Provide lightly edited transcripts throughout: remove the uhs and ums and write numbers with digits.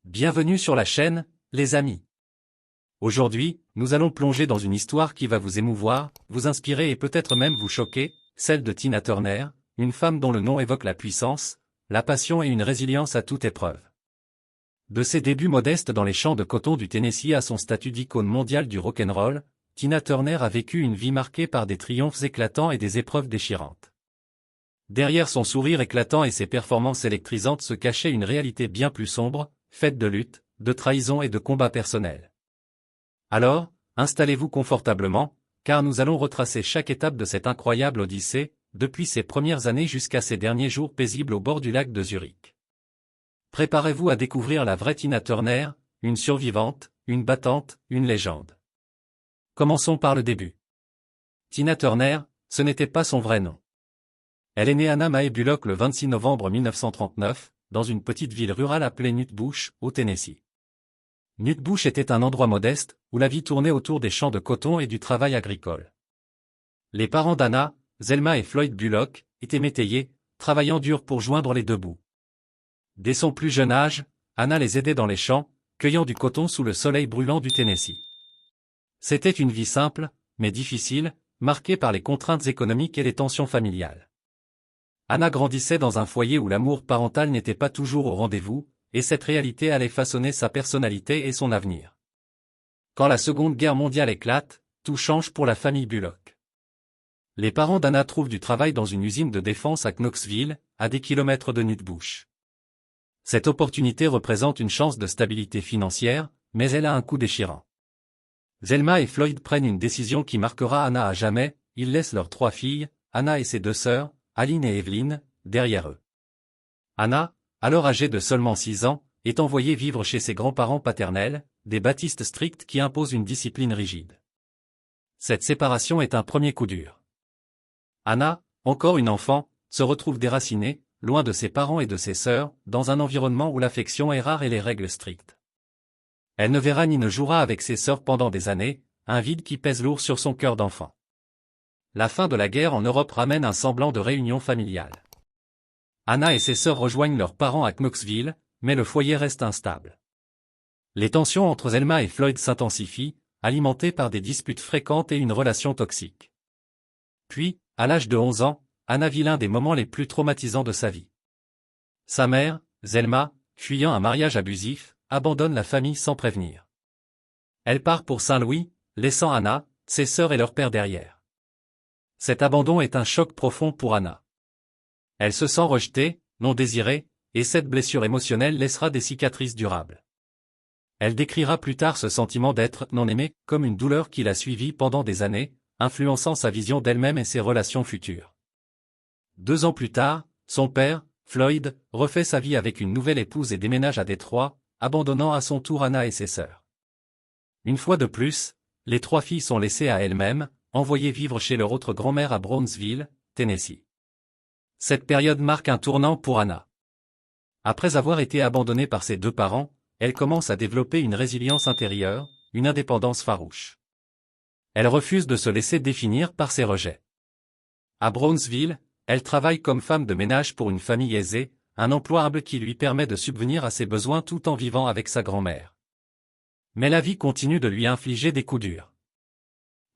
Bienvenue sur la chaîne, les amis. Aujourd'hui, nous allons plonger dans une histoire qui va vous émouvoir, vous inspirer et peut-être même vous choquer, celle de Tina Turner, une femme dont le nom évoque la puissance, la passion et une résilience à toute épreuve. De ses débuts modestes dans les champs de coton du Tennessee à son statut d'icône mondiale du rock'n'roll, Tina Turner a vécu une vie marquée par des triomphes éclatants et des épreuves déchirantes. Derrière son sourire éclatant et ses performances électrisantes se cachait une réalité bien plus sombre, faite de luttes, de trahison et de combats personnels. Alors, installez-vous confortablement, car nous allons retracer chaque étape de cette incroyable odyssée, depuis ses premières années jusqu'à ses derniers jours paisibles au bord du lac de Zurich. Préparez-vous à découvrir la vraie Tina Turner, une survivante, une battante, une légende. Commençons par le début. Tina Turner, ce n'était pas son vrai nom. Elle est née Anna Mae Bullock le 26 novembre 1939, dans une petite ville rurale appelée Nutbush, au Tennessee. Nutbush était un endroit modeste, où la vie tournait autour des champs de coton et du travail agricole. Les parents d'Anna, Zelma et Floyd Bullock, étaient métayers, travaillant dur pour joindre les deux bouts. Dès son plus jeune âge, Anna les aidait dans les champs, cueillant du coton sous le soleil brûlant du Tennessee. C'était une vie simple, mais difficile, marquée par les contraintes économiques et les tensions familiales. Anna grandissait dans un foyer où l'amour parental n'était pas toujours au rendez-vous, et cette réalité allait façonner sa personnalité et son avenir. Quand la Seconde Guerre mondiale éclate, tout change pour la famille Bullock. Les parents d'Anna trouvent du travail dans une usine de défense à Knoxville, à des kilomètres de Nutbush. Cette opportunité représente une chance de stabilité financière, mais elle a un coût déchirant. Zelma et Floyd prennent une décision qui marquera Anna à jamais, ils laissent leurs 3 filles, Anna et ses 2 sœurs, Aline et Evelyn, derrière eux. Anna, alors âgée de seulement 6 ans, est envoyée vivre chez ses grands-parents paternels, des baptistes stricts qui imposent une discipline rigide. Cette séparation est un premier coup dur. Anna, encore une enfant, se retrouve déracinée, loin de ses parents et de ses sœurs, dans un environnement où l'affection est rare et les règles strictes. Elle ne verra ni ne jouera avec ses sœurs pendant des années, un vide qui pèse lourd sur son cœur d'enfant. La fin de la guerre en Europe ramène un semblant de réunion familiale. Anna et ses sœurs rejoignent leurs parents à Knoxville, mais le foyer reste instable. Les tensions entre Zelma et Floyd s'intensifient, alimentées par des disputes fréquentes et une relation toxique. Puis, à l'âge de 11 ans, Anna vit l'un des moments les plus traumatisants de sa vie. Sa mère, Zelma, fuyant un mariage abusif, abandonne la famille sans prévenir. Elle part pour Saint-Louis, laissant Anna, ses sœurs et leur père derrière. Cet abandon est un choc profond pour Anna. Elle se sent rejetée, non désirée, et cette blessure émotionnelle laissera des cicatrices durables. Elle décrira plus tard ce sentiment d'être non aimée comme une douleur qui l'a suivie pendant des années, influençant sa vision d'elle-même et ses relations futures. 2 ans plus tard, son père, Floyd, refait sa vie avec une nouvelle épouse et déménage à Détroit, abandonnant à son tour Anna et ses sœurs. Une fois de plus, les 3 filles sont laissées à elles-mêmes, envoyées vivre chez leur autre grand-mère à Brownsville, Tennessee. Cette période marque un tournant pour Anna. Après avoir été abandonnée par ses 2 parents, elle commence à développer une résilience intérieure, une indépendance farouche. Elle refuse de se laisser définir par ses rejets. À Brownsville, elle travaille comme femme de ménage pour une famille aisée, un emploi humble qui lui permet de subvenir à ses besoins tout en vivant avec sa grand-mère. Mais la vie continue de lui infliger des coups durs.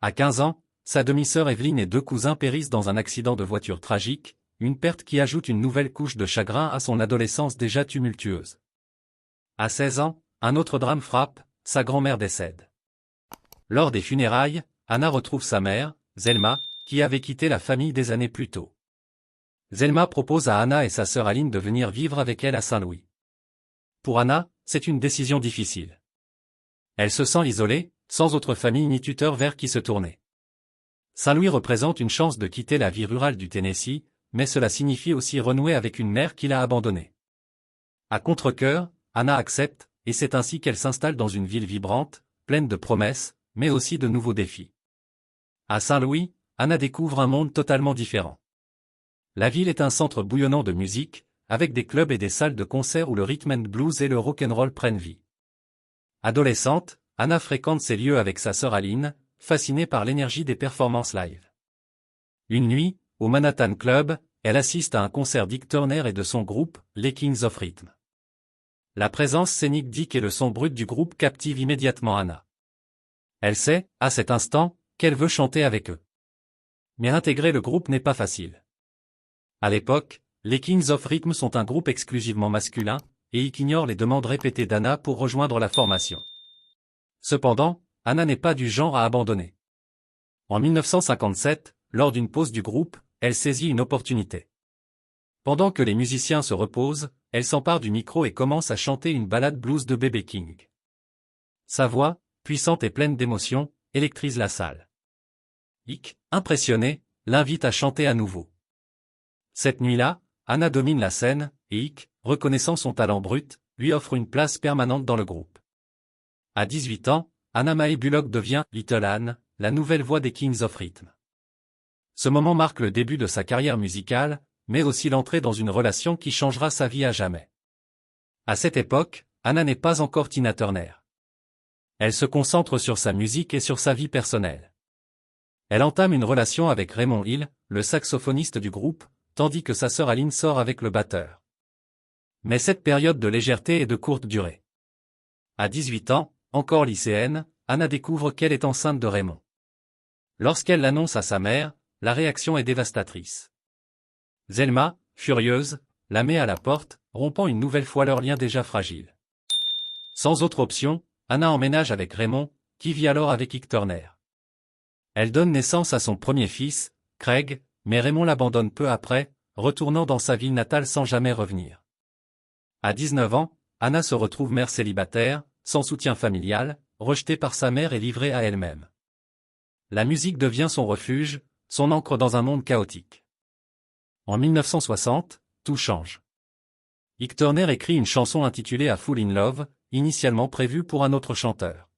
À 15 ans, sa demi-sœur Evelyn et 2 cousins périssent dans un accident de voiture tragique, une perte qui ajoute une nouvelle couche de chagrin à son adolescence déjà tumultueuse. À 16 ans, un autre drame frappe, sa grand-mère décède. Lors des funérailles, Anna retrouve sa mère, Zelma, qui avait quitté la famille des années plus tôt. Zelma propose à Anna et sa sœur Aline de venir vivre avec elle à Saint-Louis. Pour Anna, c'est une décision difficile. Elle se sent isolée, sans autre famille ni tuteur vers qui se tourner. Saint-Louis représente une chance de quitter la vie rurale du Tennessee, mais cela signifie aussi renouer avec une mère qui l'a abandonnée. À contre-cœur, Anna accepte, et c'est ainsi qu'elle s'installe dans une ville vibrante, pleine de promesses, mais aussi de nouveaux défis. À Saint-Louis, Anna découvre un monde totalement différent. La ville est un centre bouillonnant de musique, avec des clubs et des salles de concert où le rhythm and blues et le rock'n'roll prennent vie. Adolescente, Anna fréquente ces lieux avec sa sœur Aline, fascinée par l'énergie des performances live. Une nuit, au Manhattan Club, elle assiste à un concert d'Ike Turner et de son groupe, les Kings of Rhythm. La présence scénique d'Icke et le son brut du groupe captive immédiatement Anna. Elle sait, à cet instant, qu'elle veut chanter avec eux. Mais intégrer le groupe n'est pas facile. À l'époque, les Kings of Rhythm sont un groupe exclusivement masculin, et Icke ignore les demandes répétées d'Anna pour rejoindre la formation. Cependant, Anna n'est pas du genre à abandonner. En 1957, lors d'une pause du groupe, elle saisit une opportunité. Pendant que les musiciens se reposent, elle s'empare du micro et commence à chanter une ballade blues de B.B. King. Sa voix, puissante et pleine d'émotion, électrise la salle. Icke, impressionné, l'invite à chanter à nouveau. Cette nuit-là, Anna domine la scène, et Icke, reconnaissant son talent brut, lui offre une place permanente dans le groupe. À 18 ans, Anna Mae Bullock devient Little Anne, la nouvelle voix des Kings of Rhythm. Ce moment marque le début de sa carrière musicale, mais aussi l'entrée dans une relation qui changera sa vie à jamais. À cette époque, Anna n'est pas encore Tina Turner. Elle se concentre sur sa musique et sur sa vie personnelle. Elle entame une relation avec Raymond Hill, le saxophoniste du groupe, tandis que sa sœur Aline sort avec le batteur. Mais cette période de légèreté est de courte durée. À 18 ans, encore lycéenne, Anna découvre qu'elle est enceinte de Raymond. Lorsqu'elle l'annonce à sa mère, la réaction est dévastatrice. Zelma, furieuse, la met à la porte, rompant une nouvelle fois leur lien déjà fragile. Sans autre option, Anna emménage avec Raymond, qui vit alors avec Ike Turner. Elle donne naissance à son premier fils, Craig, mais Raymond l'abandonne peu après, retournant dans sa ville natale sans jamais revenir. À 19 ans, Anna se retrouve mère célibataire, sans soutien familial, rejetée par sa mère et livrée à elle-même. La musique devient son refuge, son ancre dans un monde chaotique. En 1960, tout change. Ike Turner écrit une chanson intitulée A Fool in Love, initialement prévue pour un autre chanteur.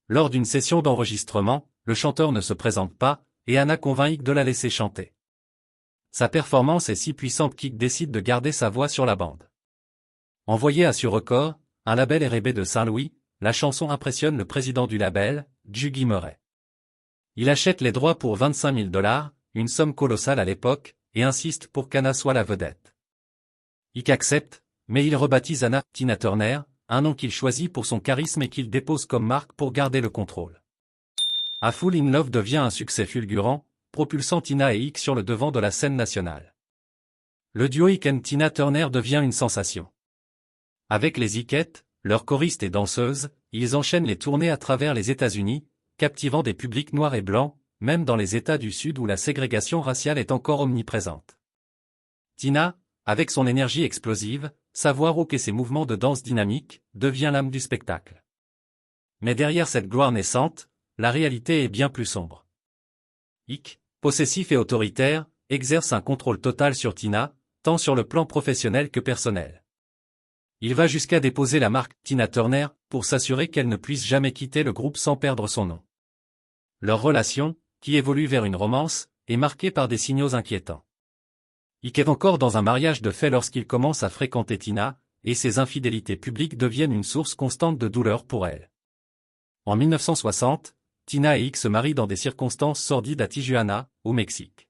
Lors d'une session d'enregistrement, le chanteur ne se présente pas, et Anna convainc Ike de la laisser chanter. Sa performance est si puissante qu'Ike décide de garder sa voix sur la bande. Envoyée à Sur Record, un label R&B de Saint-Louis, la chanson impressionne le président du label, Juggy Murray. Il achète les droits pour 25 000 $, une somme colossale à l'époque, et insiste pour qu'Anna soit la vedette. Ike accepte, mais il rebaptise Anna Tina Turner, un nom qu'il choisit pour son charisme et qu'il dépose comme marque pour garder le contrôle. A Fool in Love devient un succès fulgurant, propulsant Tina et Ike sur le devant de la scène nationale. Le duo Ike and Tina Turner devient une sensation. Avec les Ikettes, leurs choristes et danseuses, ils enchaînent les tournées à travers les États-Unis, captivant des publics noirs et blancs, même dans les États du Sud où la ségrégation raciale est encore omniprésente. Tina, avec son énergie explosive, sa voix rauque et ses mouvements de danse dynamiques, devient l'âme du spectacle. Mais derrière cette gloire naissante, la réalité est bien plus sombre. Ike, possessif et autoritaire, exerce un contrôle total sur Tina, tant sur le plan professionnel que personnel. Il va jusqu'à déposer la marque Tina Turner pour s'assurer qu'elle ne puisse jamais quitter le groupe sans perdre son nom. Leur relation, qui évolue vers une romance, est marquée par des signaux inquiétants. Ike est encore dans un mariage de fait lorsqu'il commence à fréquenter Tina, et ses infidélités publiques deviennent une source constante de douleur pour elle. En 1960, Tina et Ike se marient dans des circonstances sordides à Tijuana, au Mexique.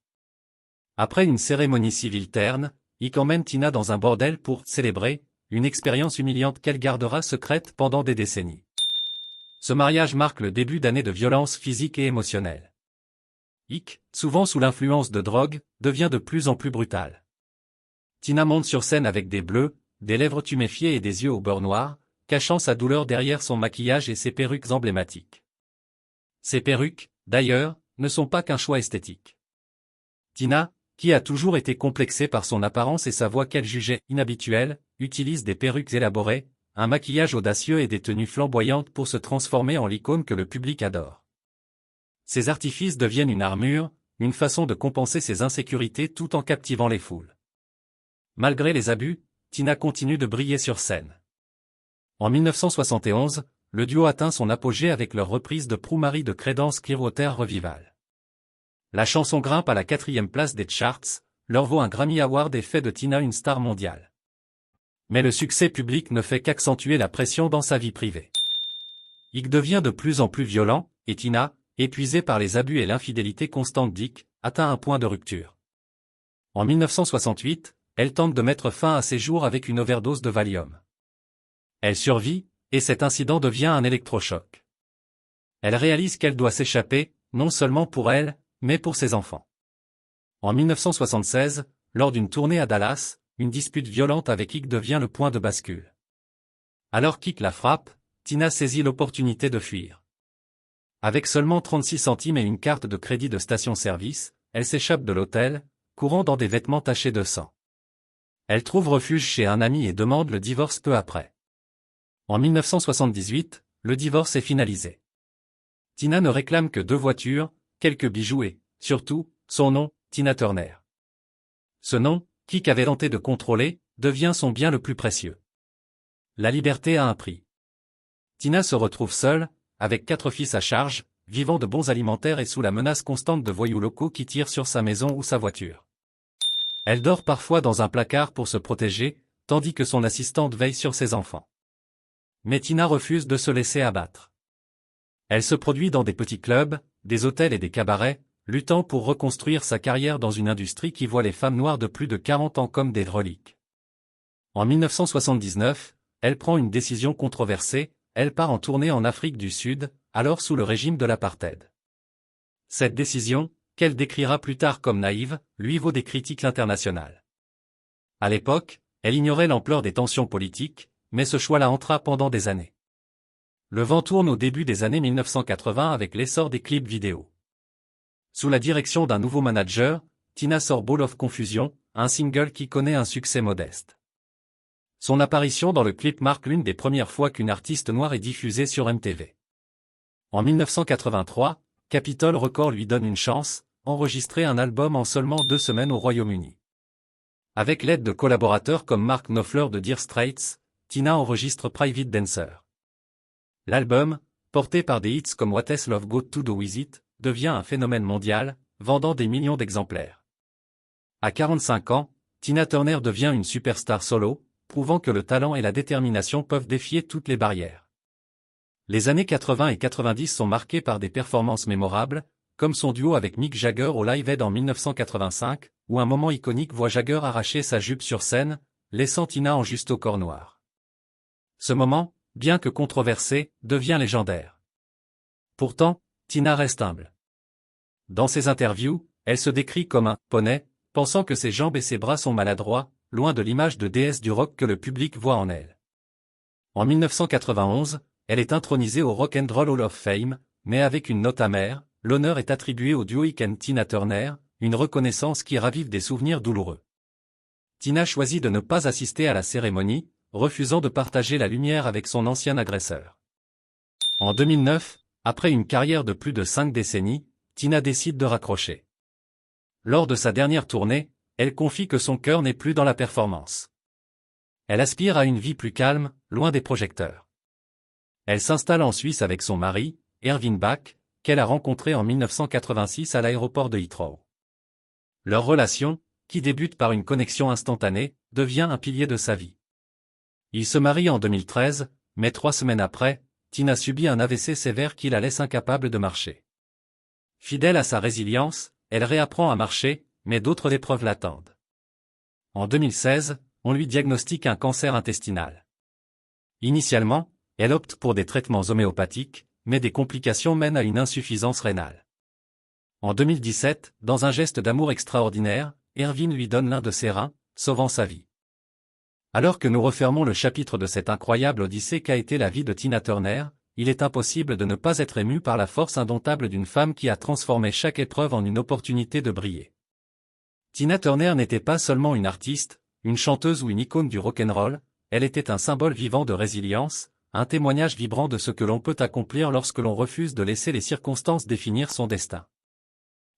Après une cérémonie civile terne, Ike emmène Tina dans un bordel pour célébrer une expérience humiliante qu'elle gardera secrète pendant des décennies. Ce mariage marque le début d'années de violence physique et émotionnelle. Ike, souvent sous l'influence de drogue, devient de plus en plus brutal. Tina monte sur scène avec des bleus, des lèvres tuméfiées et des yeux au beurre noir, cachant sa douleur derrière son maquillage et ses perruques emblématiques. Ces perruques, d'ailleurs, ne sont pas qu'un choix esthétique. Tina, qui a toujours été complexée par son apparence et sa voix qu'elle jugeait inhabituelle, utilise des perruques élaborées, un maquillage audacieux et des tenues flamboyantes pour se transformer en l'icône que le public adore. Ces artifices deviennent une armure, une façon de compenser ses insécurités tout en captivant les foules. Malgré les abus, Tina continue de briller sur scène. En 1971, le duo atteint son apogée avec leur reprise de Prue Marie de Creedence Clearwater Revival. La chanson grimpe à la 4e place des charts, leur vaut un Grammy Award et fait de Tina une star mondiale. Mais le succès public ne fait qu'accentuer la pression dans sa vie privée. Ike devient de plus en plus violent, et Tina, épuisée par les abus et l'infidélité constante d'Ike, atteint un point de rupture. En 1968, elle tente de mettre fin à ses jours avec une overdose de Valium. Elle survit, et cet incident devient un électrochoc. Elle réalise qu'elle doit s'échapper, non seulement pour elle, mais pour ses enfants. En 1976, lors d'une tournée à Dallas, une dispute violente avec Ike devient le point de bascule. Alors qu'Ike la frappe, Tina saisit l'opportunité de fuir. Avec seulement 36 centimes et une carte de crédit de station-service, elle s'échappe de l'hôtel, courant dans des vêtements tachés de sang. Elle trouve refuge chez un ami et demande le divorce peu après. En 1978, le divorce est finalisé. Tina ne réclame que 2 voitures, quelques bijoux et, surtout, son nom, Tina Turner. Ce nom, qu'Ike avait tenté de contrôler, devient son bien le plus précieux. La liberté a un prix. Tina se retrouve seule, avec 4 fils à charge, vivant de bons alimentaires et sous la menace constante de voyous locaux qui tirent sur sa maison ou sa voiture. Elle dort parfois dans un placard pour se protéger, tandis que son assistante veille sur ses enfants. Mais Tina refuse de se laisser abattre. Elle se produit dans des petits clubs, des hôtels et des cabarets, luttant pour reconstruire sa carrière dans une industrie qui voit les femmes noires de plus de 40 ans comme des reliques. En 1979, elle prend une décision controversée, elle part en tournée en Afrique du Sud, alors sous le régime de l'apartheid. Cette décision, qu'elle décrira plus tard comme naïve, lui vaut des critiques internationales. À l'époque, elle ignorait l'ampleur des tensions politiques, mais ce choix la hantera pendant des années. Le vent tourne au début des années 1980 avec l'essor des clips vidéo. Sous la direction d'un nouveau manager, Tina sort Ball of Confusion, un single qui connaît un succès modeste. Son apparition dans le clip marque l'une des premières fois qu'une artiste noire est diffusée sur MTV. En 1983, Capitol Records lui donne une chance, enregistrer un album en seulement 2 semaines au Royaume-Uni. Avec l'aide de collaborateurs comme Mark Knopfler de Dire Straits, Tina enregistre Private Dancer. L'album, porté par des hits comme What Has Love Got to Do With It, devient un phénomène mondial, vendant des millions d'exemplaires. À 45 ans, Tina Turner devient une superstar solo, prouvant que le talent et la détermination peuvent défier toutes les barrières. Les années 80 et 90 sont marquées par des performances mémorables, comme son duo avec Mick Jagger au Live Aid en 1985, où un moment iconique voit Jagger arracher sa jupe sur scène, laissant Tina en juste au corps noir. Ce moment, bien que controversé, devient légendaire. Pourtant, Tina reste humble. Dans ses interviews, elle se décrit comme un « poney », pensant que ses jambes et ses bras sont maladroits, loin de l'image de déesse du rock que le public voit en elle. En 1991, elle est intronisée au Rock and Roll Hall of Fame, mais avec une note amère, l'honneur est attribué au duo Ike and Tina Turner, une reconnaissance qui ravive des souvenirs douloureux. Tina choisit de ne pas assister à la cérémonie, refusant de partager la lumière avec son ancien agresseur. En 2009, après une carrière de plus de 5 décennies, Tina décide de raccrocher. Lors de sa dernière tournée, elle confie que son cœur n'est plus dans la performance. Elle aspire à une vie plus calme, loin des projecteurs. Elle s'installe en Suisse avec son mari, Erwin Bach, qu'elle a rencontré en 1986 à l'aéroport de Heathrow. Leur relation, qui débute par une connexion instantanée, devient un pilier de sa vie. Ils se marient en 2013, mais 3 semaines après, Tina subit un AVC sévère qui la laisse incapable de marcher. Fidèle à sa résilience, elle réapprend à marcher, mais d'autres épreuves l'attendent. En 2016, on lui diagnostique un cancer intestinal. Initialement, elle opte pour des traitements homéopathiques, mais des complications mènent à une insuffisance rénale. En 2017, dans un geste d'amour extraordinaire, Erwin lui donne l'un de ses reins, sauvant sa vie. Alors que nous refermons le chapitre de cette incroyable odyssée qu'a été la vie de Tina Turner, il est impossible de ne pas être ému par la force indomptable d'une femme qui a transformé chaque épreuve en une opportunité de briller. Tina Turner n'était pas seulement une artiste, une chanteuse ou une icône du rock'n'roll, elle était un symbole vivant de résilience, un témoignage vibrant de ce que l'on peut accomplir lorsque l'on refuse de laisser les circonstances définir son destin.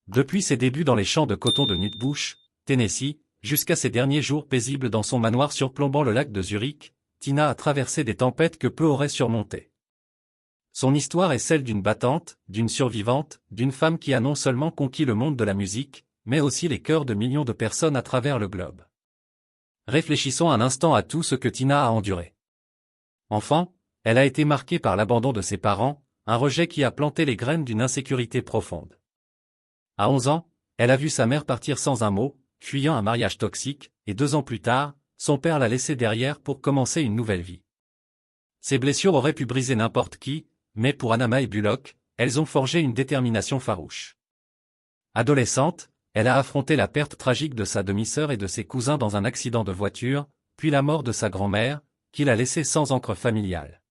Depuis ses débuts dans les champs de coton de Nutbush, Tennessee, jusqu'à ses derniers jours paisibles dans son manoir surplombant le lac de Zurich, Tina a traversé des tempêtes que peu auraient surmontées. Son histoire est celle d'une battante, d'une survivante, d'une femme qui a non seulement conquis le monde de la musique, mais aussi les cœurs de millions de personnes à travers le globe. Réfléchissons un instant à tout ce que Tina a enduré. Enfant, elle a été marquée par l'abandon de ses parents, un rejet qui a planté les graines d'une insécurité profonde. À 11 ans, elle a vu sa mère partir sans un mot, fuyant un mariage toxique, et 2 ans plus tard, son père l'a laissée derrière pour commencer une nouvelle vie. Ces blessures auraient pu briser n'importe qui, mais pour Anama et Bullock, elles ont forgé une détermination farouche. Adolescente, elle a affronté la perte tragique de sa demi-sœur et de ses cousins dans un accident de voiture, puis la mort de sa grand-mère, qui l'a laissée sans ancre familiale.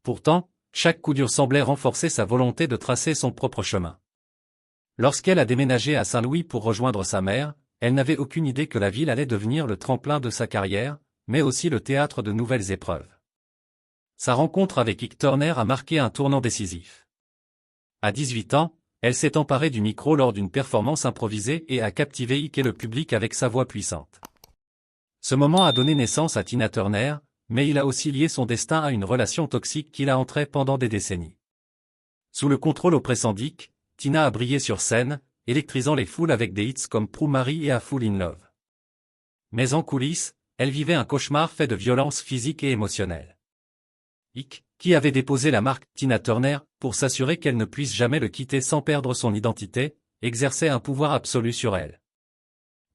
Pourtant, chaque coup dur semblait renforcer sa volonté de tracer son propre chemin. Lorsqu'elle a déménagé à Saint-Louis pour rejoindre sa mère, elle n'avait aucune idée que la ville allait devenir le tremplin de sa carrière, mais aussi le théâtre de nouvelles épreuves. Sa rencontre avec Ike Turner a marqué un tournant décisif. À 18 ans, elle s'est emparée du micro lors d'une performance improvisée et a captivé Ike et le public avec sa voix puissante. Ce moment a donné naissance à Tina Turner, mais il a aussi lié son destin à une relation toxique qui la hantrait pendant des décennies. Sous le contrôle oppressant d'Ike, Tina a brillé sur scène, électrisant les foules avec des hits comme Prue Marie et A Fool in Love. Mais en coulisses, elle vivait un cauchemar fait de violence physique et émotionnelle. Ike, qui avait déposé la marque Tina Turner pour s'assurer qu'elle ne puisse jamais le quitter sans perdre son identité, exerçait un pouvoir absolu sur elle.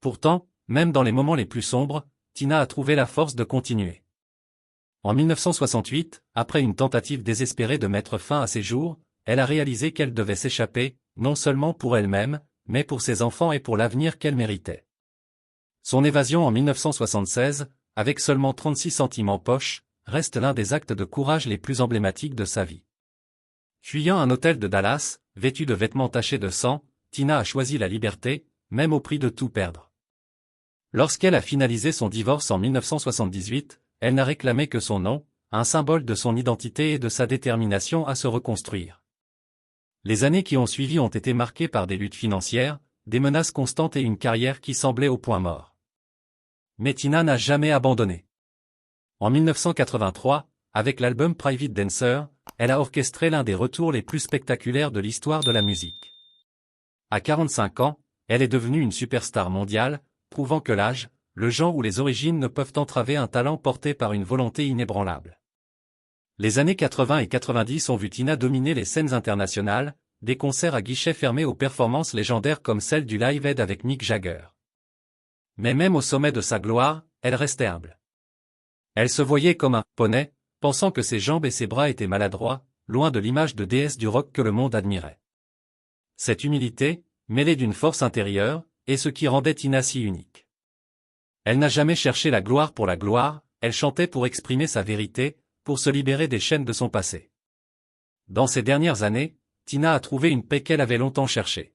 Pourtant, même dans les moments les plus sombres, Tina a trouvé la force de continuer. En 1968, après une tentative désespérée de mettre fin à ses jours, elle a réalisé qu'elle devait s'échapper, non seulement pour elle-même, mais pour ses enfants et pour l'avenir qu'elle méritait. Son évasion en 1976, avec seulement 36 centimes en poche, reste l'un des actes de courage les plus emblématiques de sa vie. Fuyant un hôtel de Dallas, vêtue de vêtements tachés de sang, Tina a choisi la liberté, même au prix de tout perdre. Lorsqu'elle a finalisé son divorce en 1978, elle n'a réclamé que son nom, un symbole de son identité et de sa détermination à se reconstruire. Les années qui ont suivi ont été marquées par des luttes financières, des menaces constantes et une carrière qui semblait au point mort. Mais Tina n'a jamais abandonné. En 1983, avec l'album Private Dancer, elle a orchestré l'un des retours les plus spectaculaires de l'histoire de la musique. À 45 ans, elle est devenue une superstar mondiale, prouvant que l'âge, le genre ou les origines ne peuvent entraver un talent porté par une volonté inébranlable. Les années 80 et 90 ont vu Tina dominer les scènes internationales, des concerts à guichets fermés aux performances légendaires comme celle du Live Aid avec Mick Jagger. Mais même au sommet de sa gloire, elle restait humble. Elle se voyait comme un poney, pensant que ses jambes et ses bras étaient maladroits, loin de l'image de déesse du rock que le monde admirait. Cette humilité, mêlée d'une force intérieure, est ce qui rendait Tina si unique. Elle n'a jamais cherché la gloire pour la gloire, elle chantait pour exprimer sa vérité, pour se libérer des chaînes de son passé. Dans ces dernières années, Tina a trouvé une paix qu'elle avait longtemps cherchée.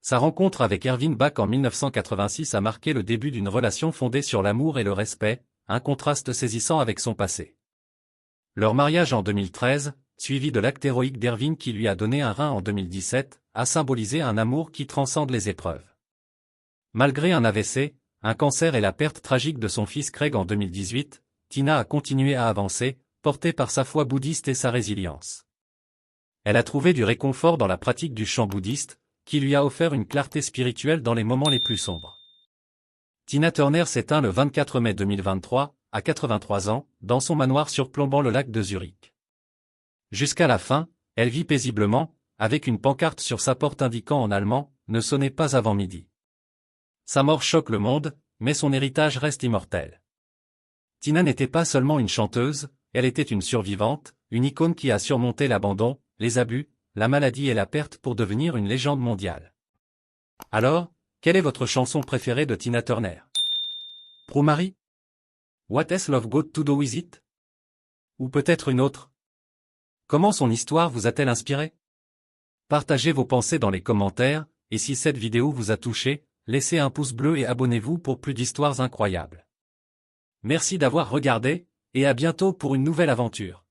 Sa rencontre avec Ervin Bach en 1986 a marqué le début d'une relation fondée sur l'amour et le respect, un contraste saisissant avec son passé. Leur mariage en 2013, suivi de l'acte héroïque d'Ervin qui lui a donné un rein en 2017, a symbolisé un amour qui transcende les épreuves. Malgré un AVC, un cancer et la perte tragique de son fils Craig en 2018, Tina a continué à avancer, portée par sa foi bouddhiste et sa résilience. Elle a trouvé du réconfort dans la pratique du chant bouddhiste, qui lui a offert une clarté spirituelle dans les moments les plus sombres. Tina Turner s'éteint le 24 mai 2023, à 83 ans, dans son manoir surplombant le lac de Zurich. Jusqu'à la fin, elle vit paisiblement, avec une pancarte sur sa porte indiquant en allemand « Ne sonnez pas avant midi ». Sa mort choque le monde, mais son héritage reste immortel. Tina n'était pas seulement une chanteuse, elle était une survivante, une icône qui a surmonté l'abandon, les abus, la maladie et la perte pour devenir une légende mondiale. Alors, quelle est votre chanson préférée de Tina Turner? Prue Marie? What has love got to do with it? Ou peut-être une autre? Comment son histoire vous a-t-elle inspiré? Partagez vos pensées dans les commentaires, et si cette vidéo vous a touché, laissez un pouce bleu et abonnez-vous pour plus d'histoires incroyables. Merci d'avoir regardé, et à bientôt pour une nouvelle aventure.